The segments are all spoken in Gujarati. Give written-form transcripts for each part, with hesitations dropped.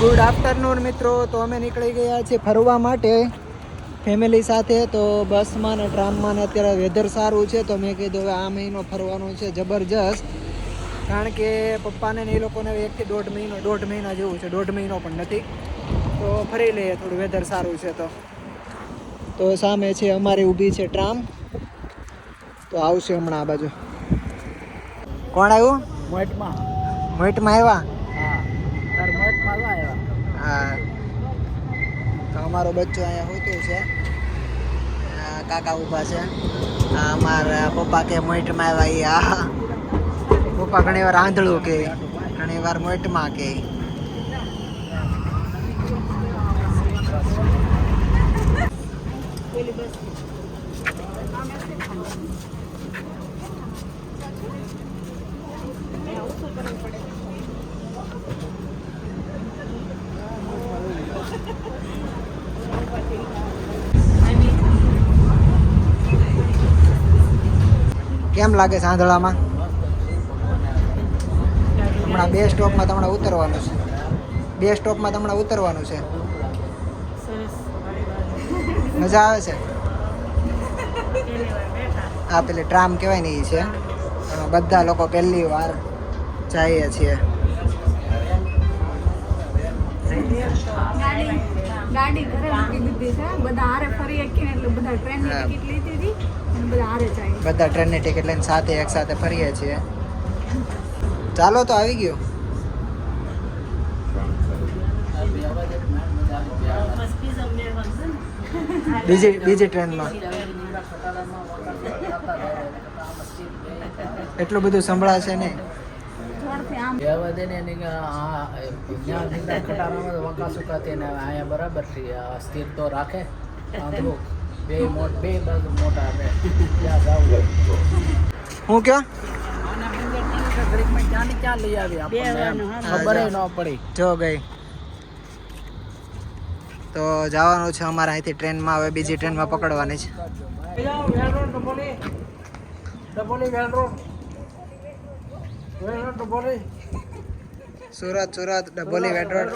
ગુડ આફ્ટરનૂન મિત્રો. તો અમે નીકળી ગયા છીએ ફરવા માટે ફેમિલી સાથે. તો બસમાં ને ટ્રામમાં ને અત્યારે વેધર સારું છે, તો મેં કીધું હવે આ મહિનો ફરવાનું છે જબરજસ્ત. કારણ કે પપ્પાને ને એ લોકોને 1 થી 1.5 મહિના જેવું છે, 1.5 મહિનો પણ નથી. તો ફરી લઈએ, થોડું વેધર સારું છે. તો સામે છે અમારી ઊભી છે ટ્રામ, તો આવશે હમણાં આ બાજુ. કોણ આવ્યું? મોટમાં આવ્યા. હા, તો અમારો બચ્ચો અહીંયા હોતું છે. કાકા ઊભા છે. અમારા પપ્પા કે મોટમાં આવ્યા. પપ્પા ઘણી વાર આંધળું કે, ઘણી વાર મોટમાં કે. કેમ લાગે છે આંધળામાં? હમણાં 2 સ્ટોપમાં તમને ઉતરવાનું છે. 2 સ્ટોપમાં તમને ઉતરવાનું છે. મજા આવે છે? આ પેલી ટ્રામ કહેવાય ને એ છે. પણ બધા લોકો પહેલી વાર જઈએ છીએ. ગાડી ઘરે મૂકી દીધી છે. બધા હારે ફરી એકીને એટલે બધા ટ્રેનની ટિકિટ લીધી હતી અને બધા હારે જાય. બધા ટ્રેનની ટિકિટ લઈને સાથે એક સાથે ફરીએ છીએ. ચાલો તો આવી ગયો. બીજી ટ્રેનમાં એટલું બધું સંભળાશે નહીં. બરાબર સ્થિર તો રાખે. બે બાજુ મોટા હું કયો ક્યાં લઈ આવી ખબર ન પડી. જો ગઈ. તો જવાનું છે અમારે અહીંથી ટ્રેનમાં. હવે બીજી ટ્રેનમાં પકડવાની છે. સુરત ડબોલી વેડરોડ.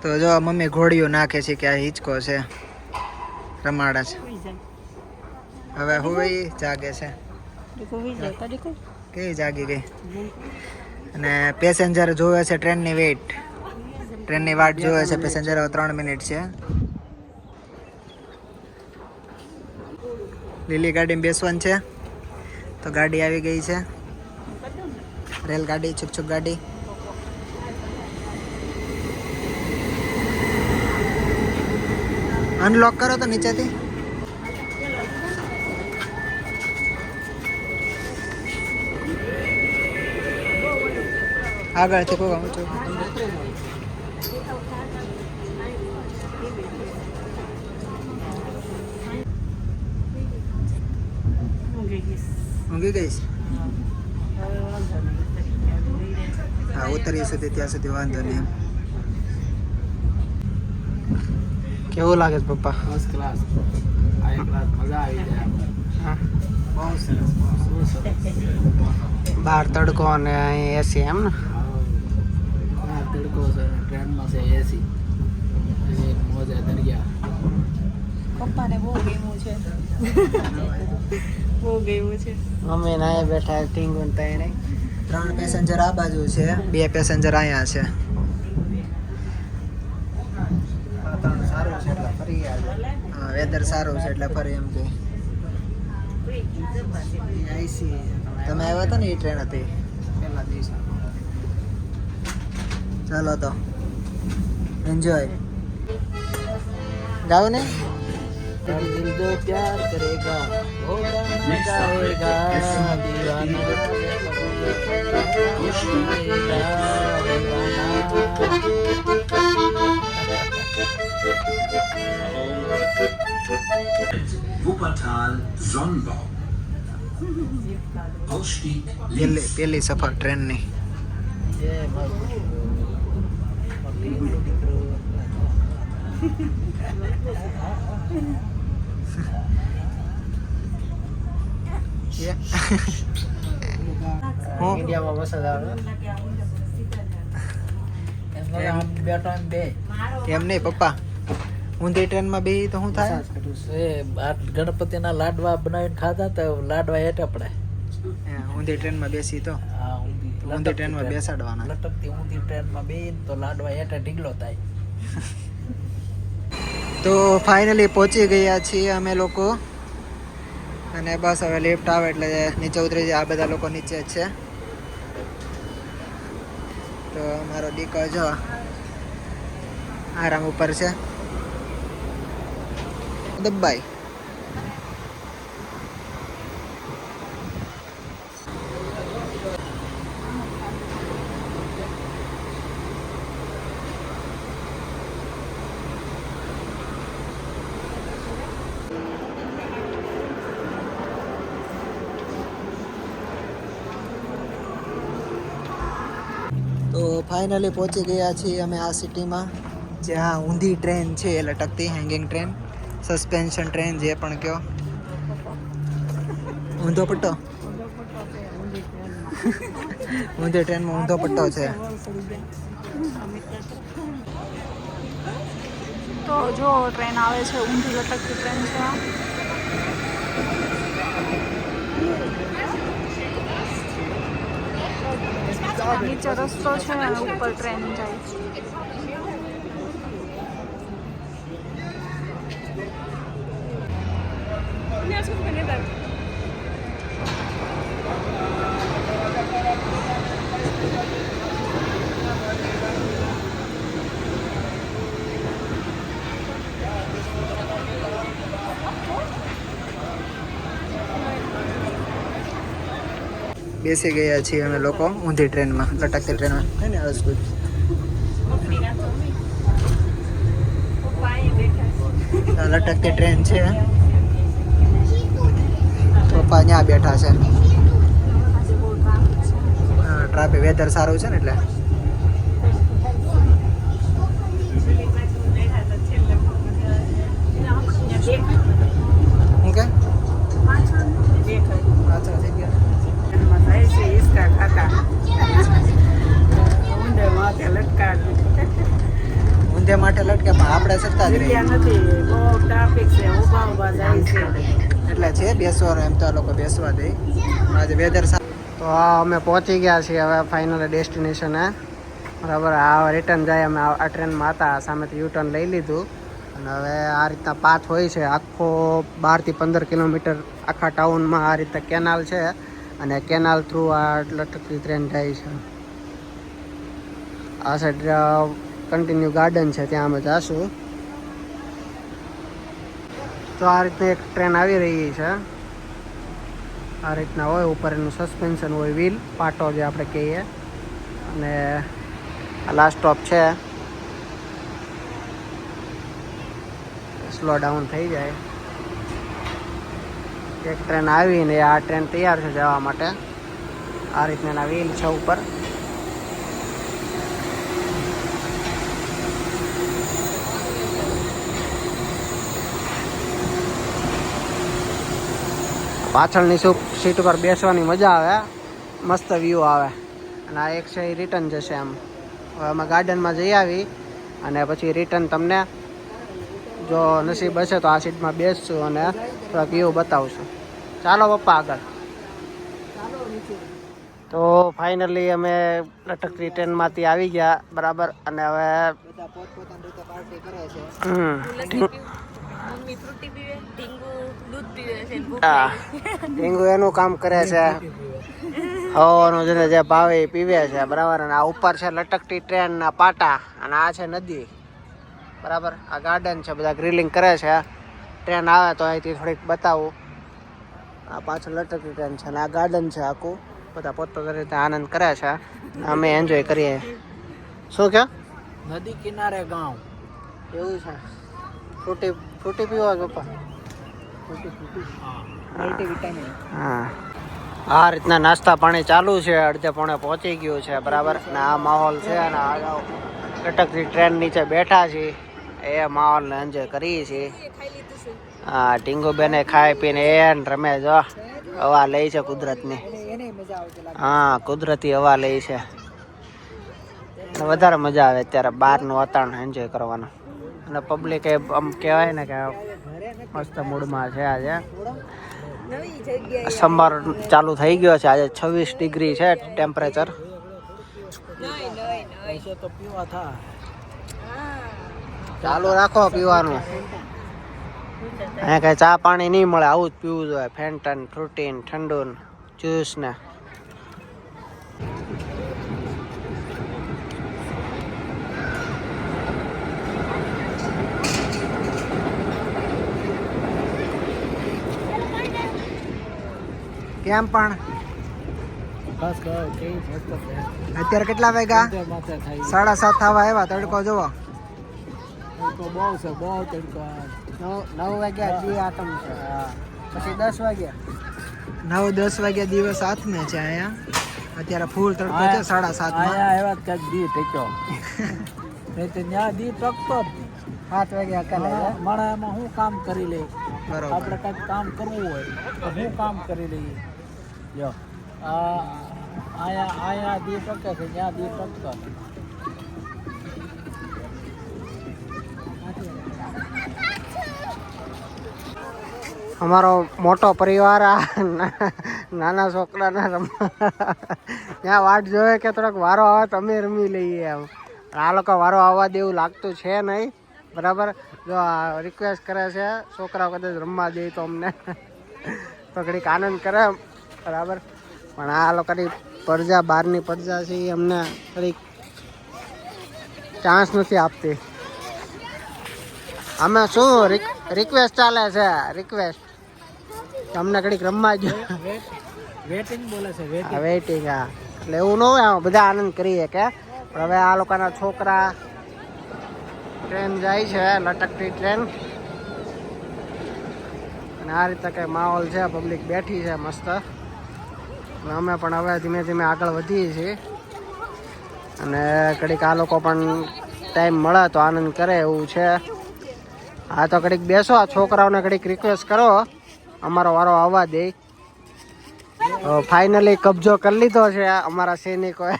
તો જો મમ્મી ઘોડીઓ નાખે છે કે આ હિંચકો છે, રમાડા છે. હવે હુઈ જાગે છે. કેવી જાગી ગઈ. અને પેસેન્જર જોવે છે ટ્રેનની વાટ જોવે છે પેસેન્જર. 3 મિનિટ છે. લીલી ગાડીમાં બેસવાનું છે. તો ગાડી આવી ગઈ છે, રેલગાડી, છુક ગાડી. અનલોક કરો તો નીચેથી. આગળથી કોઈ ઊંચું. ઊંઘી ગઈશ. હા, ઉતરી સુધી ત્યાં સુધી વાંધો નહીં. કેવું લાગે છે પપ્પા? First class. મજા આવી જાય. બહુ સરસ. બહાર તડકો અને અહીં એસી એમ ને? તડકો છે, ટ્રેનમાં છે એસી. મોજા દરિયા. પપ્પાને બહુ ગમ્યું છે. બહુ ગમ્યું છે. અમે ના બેઠા ટીંગુન તઈને. 3 પેસેન્જર આ બાજુ છે, 2 પેસેન્જર અહીંયા છે. સારું છે એટલે ફરી આજે. હા, વેધર સારું છે એટલે ફરી એમ કે. તમે આવ્યા હતા ને એ ટ્રેન હતી પહેલા દિવસે. ચાલો તો એન્જોય. ગાવ ને दिल जो प्यार करेगा वो गाना गाएगा Wuppertal Sonnenbau. Ausstieg પેલી સફર ટ્રેનની. હું ઇન્ડિયામાં વરસાદ આવે એમ બેઠો એમ બે એમ નહીં પપ્પા, ઊંધી ટ્રેનમાં બેહી તો શું થાય? ગણપતિના લાડવા બનાવીને ખાધા તો લાડવા હેઠે પડે. ઊંધી ટ્રેનમાં બેસી તો ઊંધી ટ્રેનમાં બેસાડવાના. લટકતી ઊંધી ટ્રેનમાં બેહીને તો લાડવા હેઠે ઢીગલો થાય. તો ફાઇનલી પહોંચી ગયા છીએ અમે લોકો, અને બસ હવે લિફ્ટ આવે એટલે નીચે ઉતરી જાય. આ બધા લોકો નીચે જ છે. તો મારો દીકરો જો આરામ ઉપર છે. દબાઈ તો ફાઇનલી પહોંચી ગયા છીએ અમે આ સિટીમાં, જ્યાં ઊંધી ટ્રેન છે એ લટકતી, હેંગિંગ ટ્રેન, સસ્પેન્શન ટ્રેન, જે પણ કહો. ઊંધો પટ્ટો ઊંધી ટ્રેનમાં ઊંધો પટ્ટો છે. તો જો ટ્રેન આવે છે, ઊંધી લટકતી ટ્રેન છે. નીચે રસ્તો છે અને ઉપર ટ્રેન જાય છે. બેસી ગયા છીએ અમે લોકો ઊંધી ટ્રેનમાં, લટકતી ટ્રેનમાં. હે ને વસ્તુ લટકતી ટ્રેન છે. પપ્પા ત્યાં બેઠા છે. ટ્રાફિક, વેધર સારું છે ને એટલે. શું કે પાછળ થઈ ગયા. ઊંધે માટે લટકે પણ આપણે સત્તા જ રહી એટલે છે બેસવાનું. એમ તો આ લોકો બેસવા દે. આજે વેધર સારું. તો આ અમે પહોંચી ગયા છીએ હવે ફાઇનલ ડેસ્ટિનેશને. બરાબર, આ રિટર્ન જાય. અમે આ ટ્રેનમાં હતા, સામેથી યુટર્ન લઈ લીધું, અને હવે આ રીતના પાથ હોય છે આખો 12 થી 15 કિલોમીટર આખા ટાઉનમાં. આ રીતે કેનાલ છે, અને કેનાલ થ્રુ આ લટકતી ટ્રેન જાય છે. આ સાઈડ કન્ટિન્યુ ગાર્ડન છે, ત્યાં અમે જઈશું. તો આ રીતની એક ટ્રેન આવી રહી છે. આ રીતના હોય, ઉપર એનું સસ્પેન્શન હોય, વ્હીલ પાટો જે આપણે કહીએ. અને આ લાસ્ટ સ્ટોપ છે. સ્લો ડાઉન થઈ જાય. એક ટ્રેન આવીને આ ટ્રેન તૈયાર છે જવા માટે. આ રીતના વ્હીલ છે ઉપર. પાછળની સીટ ઉપર બેસવાની મજા આવે, મસ્ત વ્યૂ આવે. અને આ એક છે એ રિટર્ન જશે એમ. હવે અમે ગાર્ડનમાં જઈ આવી અને પછી રિટર્ન તમને જો નસીબ હશે તો આ સીટમાં બેસશું અને થોડાક વ્યૂ બતાવશું. ચાલો પપ્પા આગળ. તો ફાઇનલી અમે લટકતી ટ્રેનમાંથી આવી ગયા. બરાબર, અને હવે ઢીંગુ એનું કામ કરે છે, હવાનું જેને જે ભાવે એ પીવે છે. બરાબર, અને આ ઉપર છે લટકતી ટ્રેન ના પાટા, અને આ છે નદી. બરાબર, આ ગાર્ડન છે, બધા ગ્રીલિંગ કરે છે. ટ્રેન આવે તો અહીંથી થોડીક બતાવું. આ પાછળ લટકતી ટ્રેન છે, અને આ ગાર્ડન છે આખું. બધા પોતપોતાની રીતે આનંદ કરે છે, અમે એન્જોય કરીએ. શું કે નદી કિનારે ગામ એવું છે? ફ્રૂટી ફ્રૂટી પીવો પપ્પા? હા, આ રીતના નાસ્તા પાણી ચાલુ છે. અડધે પોણે પહોંચી ગયું છે. બરાબર, ને આ માહોલ છે. અને આ લટકતી ટ્રેન નીચે બેઠા છીએ, એ માહોલને એન્જોય કરીએ છીએ. હા, ટીંગુ બેને ખાઈ પીને એ રમે જો હવા લે છે કુદરતની. એને મજા આવતી લાગે. હા, કુદરતી હવા લે છે. વધારે મજા આવે અત્યારે બહારનું વાતાવરણ એન્જોય કરવાનું. અને પબ્લિક એ આમ કહેવાય ને કે મસ્ત મૂડમાં છે આજે. સમર ચાલુ થઈ ગયો છે. આજે 26 ડિગ્રી છે ટેમ્પરેચર. તો પીવા થા ચાલુ રાખો પીવાનું. અહીંયા કઈ ચા પાણી નહીં મળે, આવું જ પીવું જોઈએ. ફેન્ટન, ફ્રૂટીન, ઠંડુ, જ્યુસ ને. કેમ પણ બસ કેવી મસ્ત છે અત્યારે કેટલા વાગ્યા? માથે થાય 7:30 થવા આવ્યા. તડકો જોવો. તો બહુ છે બહુ તડકો 9 વાગ્યા જી આટમ છે. પછી 10 વાગ્યા 9-10 વાગ્યા દિવસ હાથમે છે અહીંયા. અત્યારે ફૂલ તડકો છે 7:30 માં. આયા આવ્યા ક્યાંક દી ટેક્યો નહીં તો ત્યાં દી ટકતો જ 7 વાગ્યા કાલે માણા એમાં હું કામ કરી લઈ. બરોબર. આપણે કંઈક કામ કરવું હોય તો હું કામ કરી લઈએ. જો આયા દી ટકે છે ત્યાં દી ટકતો નથી. અમારો મોટો પરિવાર આ નાના છોકરાના રમવા ત્યાં વાટ જોવે કે થોડોક વારો આવે તો અમે રમી લઈએ. એમ આ લોકો વારો આવવા દેવું લાગતું છે નહીં. બરાબર. જો રિક્વેસ્ટ કરે છે છોકરાઓ કદાચ રમવા દે તો અમને તો ઘડીક આનંદ કરે. બરાબર. પણ આ લોકોની પ્રજા, બહારની પ્રજા છે એ અમને ઘડીક ચાન્સ નથી આપતી. અમે શું રિક્વેસ્ટ ચાલે છે, રિક્વેસ્ટ તમને ઘડીક રમવા જો. વેટિંગ બોલે છે વેઇટિંગ. હા, એટલે એવું ન હોય. આમાં બધા આનંદ કરીએ કે. પણ હવે આ લોકોના છોકરા ટ્રેન જાય છે, લટકતી ટ્રેન. અને આ રીતે કંઈ માહોલ છે. પબ્લિક બેઠી છે મસ્ત. અને અમે પણ હવે ધીમે ધીમે આગળ વધીએ છીએ. અને ઘડીક આ લોકો પણ ટાઈમ મળે તો આનંદ કરે એવું છે. હા, તો ઘડીક બેસો. આ છોકરાઓને ઘડીક રિક્વેસ્ટ કરો અમારો વારો આવવા દે. ફાઇનલી કબજો કરી લીધો છે અમારા સૈનિકોએ.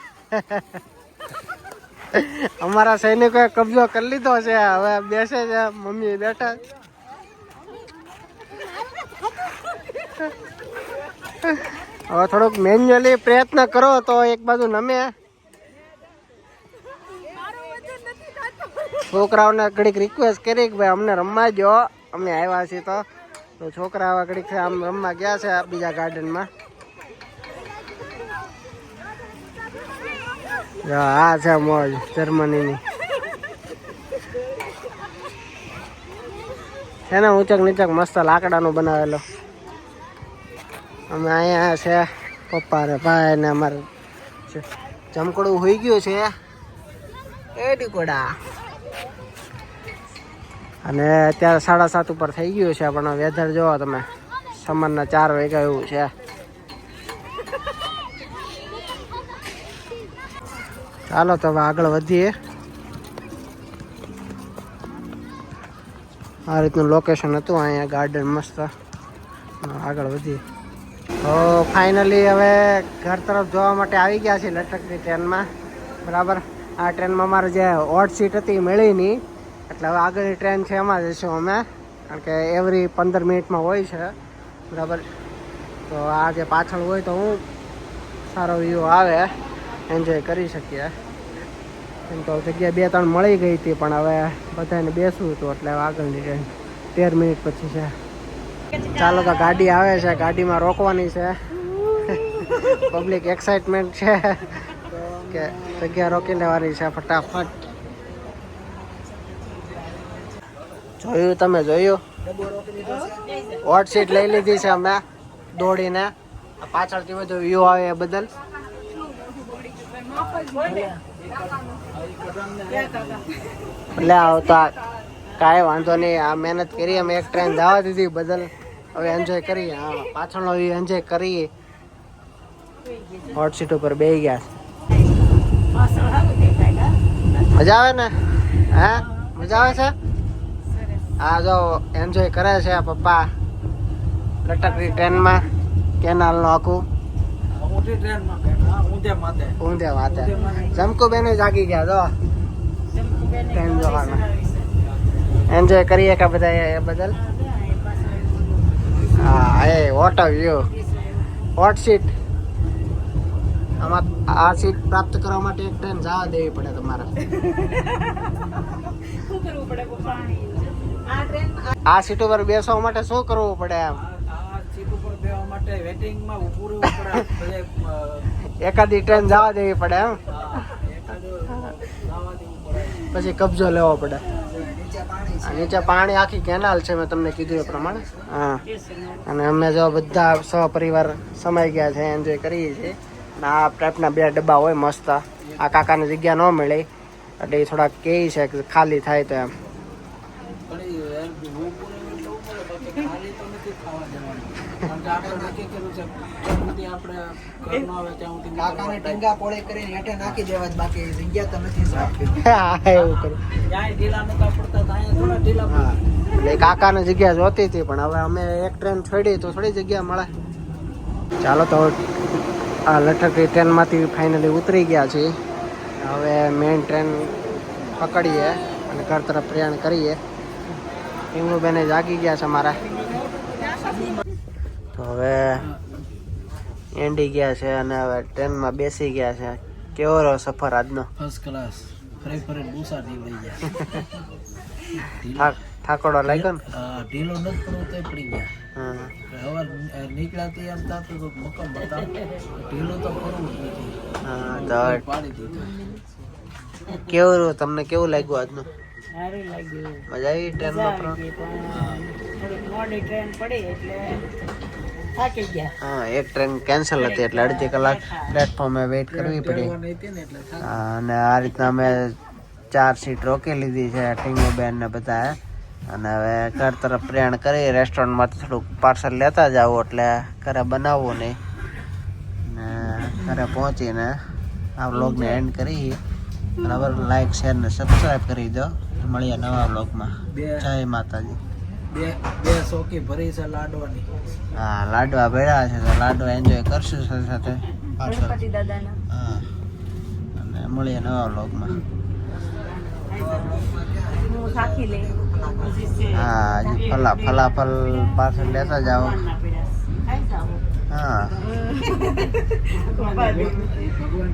અમારા સૈનિકોએ કબજો કરી લીધો છે. હવે બેસે છે, મમ્મી બેઠા. હવે થોડુંક મેન્યુઅલી પ્રયત્ન કરો તો એક બાજુ નમે. છોકરાઓને ઘડીક રિક્વેસ્ટ કરી કે ભાઈ અમને રમવા દો, અમે આવ્યા છીએ. તો છોકરા હવે ઘડીક આમ રમવા ગયા છે બીજા ગાર્ડનમાં. આ છે મોજ જર્મનીની. છે ને ઊંચક નીચક મસ્ત લાકડાનું બનાવેલો. અમે અહીંયા છે પપ્પા ને ભાઈ ને અમારે જમકડું હોઈ ગયું છે એ ડીકોડા. અને અત્યારે 7:30 ઉપર થઈ ગયું છે. પણ વેધર જોવો તમે, સમરના 4 વાગ્યા એવું છે. ચાલો તો હવે આગળ વધીએ. આ રીતનું લોકેશન હતું અહીંયા ગાર્ડન મસ્ત. આગળ વધીએ. તો ફાઇનલી હવે ઘર તરફ જવા માટે આવી ગયા છીએ લટકતી ટ્રેનમાં. બરાબર. આ ટ્રેનમાં અમારે જે ઓટ સીટ હતી મળી નહીં. એટલે હવે આગળની ટ્રેન છે એમાં જઈશું અમે. કારણ કે એવરી 15 મિનિટમાં હોય છે. બરાબર. તો આ જે પાછળ હોય તો હું સારો વ્યૂ આવે, એન્જોય કરી શકીએ. એમ તો જગ્યા 2-3 મળી ગઈ હતી. પણ હવે બધાને બેસવું હતું એટલે આગળની ટ્રેન 13 મિનિટ પછી છે. ચાલો તો ગાડી આવે છે, ગાડીમાં રોકવાની છે. પબ્લિક એક્સાઇટમેન્ટ છે કે જગ્યા રોકી લેવાની છે ફટાફટ. જોયું તમે? જોયું? હોટ સીટ લઈ લીધી છે અમે દોડીને. પાછળથી બધું વ્યૂ આવે એ બદલ. એટલે આવતા કાંઈ વાંધો નહીં. આ મહેનત કરી અમે, એક ટ્રેન જવા દીધી બદલ. હવે એન્જોય કરીએ. હા, પાછળનો વ્યૂ એન્જોય કરીએ. હોટ સીટ ઉપર બેસી ગયા. મજા આવે ને? હે, મજા આવે છે? હા, જો એન્જોય કરે છે પપ્પા લટકતી ટ્રેનમાં. કેનાલનું આખું ઊંધી ટ્રેનમાં કે હા ઊંધે માથે ઊંધે વાતે જમકુ બેને જાગી ગયા તો ટ્રેન જોવાનું એન્જોય કરીએ કે બધા એ બદલ હા એ વોટ વ્યૂ વોટ સીટ આમાં આ સીટ પ્રાપ્ત કરવા માટે એક ટ્રેન જવા દેવી પડે તમારે શું કરવું પડે પાણી આ ટ્રેન આ સીટ ઉપર બેસવા માટે શું કરવું પડે એમ આ સીટ ઉપર બેસવા માટે વેટિંગમાં ઊભું રહેવું પડે પછી એકાદી ટ્રેન જવા દેવી પડે એમ એકાદું લાવવા દેવું પડે પછી કબજો લેવો પડે નીચે પાણી આ નીચે પાણી આખી કેનાલ છે મેં તમને કીધું એ પ્રમાણે હા અને અમે જો બધા સહપરિવાર સમાઈ ગયા છે એન્જોય કરીએ છીએ અને આ ટાઈપના 2 ડબ્બા હોય મસ્ત આ કાકાને જગ્યા ન મળે એટલે એ થોડાક કહે છે કે ખાલી થાય તો એમ પણ યાર ઊભું રહેવું લેવું પડે બાકી ખાલી તો નથી ખાવા દેવાનું કારણ કે આપણે નક્કી કર્યું છે જ્યાં સુધી આપણે ઘર ન આવે ત્યાં સુધી કાકાને ટીંગા પોળે કરીને હેઠે નાખી દેવા જ બાકી જગ્યા તો નથી સાચી હા એવું કરું જ્યાં ઢીલા નતા પડતા ત્યાં થોડા ઢીલા હા એટલે એ કાકાને જગ્યા જોતી હતી પણ હવે અમે એક ટ્રેન છોડી તો થોડી જગ્યા મળે ચાલો તો આ લઠકડી ટ્રેનમાંથી ફાઇનલી ઉતરી ગયા છીએ હવે મેઇન ટ્રેન પકડીએ અને ઘર તરફ પ્રયાણ કરીએ ટીંગુબેને જાગી ગયા છે મારા તો હવે એન્ડી ગયા છે અને હવે ટ્રેનમાં બેસી ગયા છે કેવો રહ્યો સફર આજનો ફર્સ્ટ ક્લાસ ફરી ફરી બુસા નીવડી થાકોડો લાગ્યો ને ઢીલો નથી પડવો તો પડી ગયા હા હવે નીકળ્યાથી એમ થતું તો મક્કમ બતાવ ઢીલો તો પડવું જ નથી હા તો પાડી દીધું કેવું રહ્યું? તમને કેવું લાગ્યું આજનું સારું લાગ્યું મજા આવી ટ્રેનમાં થોડીક મોડી ટ્રેન પડી એટલે થાકી ગયા હા એક ટ્રેન કેન્સલ હતી એટલે અડધી કલાક પ્લેટફોર્મે વેઇટ કરવી પડી બેહવાની હતી ને એટલે થાક હા, અને આ રીતના અમે 4 સીટ રોકી લીધી છે ટીંગુબેન ને બધા અને હવે ઘર તરફ પ્રયાણ કરી રેસ્ટોરન્ટમાંથી થોડુંક પાર્સલ લેતા જાવ એટલે ઘરે બનાવવું નહીં ને ઘરે પહોંચીને આ વ્લોગને એન્ડ કરી બરાબર લાઈક શેર ને સબસ્ક્રાઈબ કરી દો મળીએ નવા વ્લોગમાં જય માતાજી બે સોકી ભરી છે લાડવાની હા લાડવા ભેળા છે તો લાડવા એન્જોય કરશું સાથે સાથે પાછળ ગણપતિ દાદાના હા અને મળીએ નવા વ્લોગમાં હું થાકી લઈ હા હજી ફલાફલ પાછળ લેતા જાઓ હા ભગવાન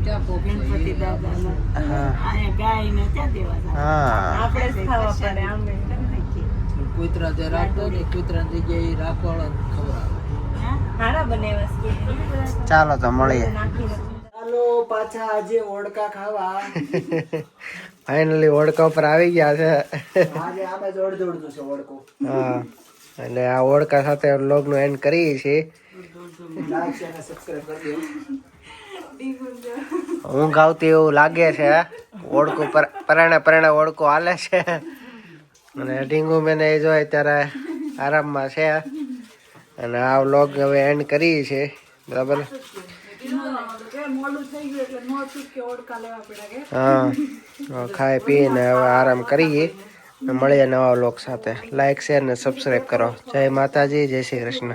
ક્યાં પોકે ગણપતિ દાદાના હા અહીંયા ગાયને ક્યાં દેવા હા આપણે જ ખાવા પડે આમ એમ કરી નાખીએ કુતરા જે રાખતો ને કુતરાની જગ્યાએ રાખવાળો ખબર આવે હારા બનાવ્યા છે ચાલો તો મળીએ નાખીને ચાલો પાછા આજે ઓડકા ખાવા ફાઇનલી ઓળકા પર આવી ગયા છે આજે આમે જોડ જોડતું છે ઓડકું હા એટલે આ ઓળકા સાથે વ્લોગનું એન્ડ કરીએ છીએ લાઈક શેર અને સબસ્ક્રાઇબ કરી દો ઊંઘ આવતી એવું લાગે છે ઓળકું પરાણે ઓળકું હાલે છે અને ઢીંગુ બેને એ જોઈ ત્યારે આરામમાં છે અને આ વ્લોગ હવે એન્ડ કરીએ છીએ બરાબર મોડું થઈ ગયું એટલે નો ચૂકે ઓડકા લેવા પડ્યા કે હા ખાઈ પીને હવે આરામ કરીએ મળીએ નવા વ્લોગ સાથે લાઈક શેર ને સબસ્ક્રાઈબ કરો જય માતાજી જય શ્રી કૃષ્ણ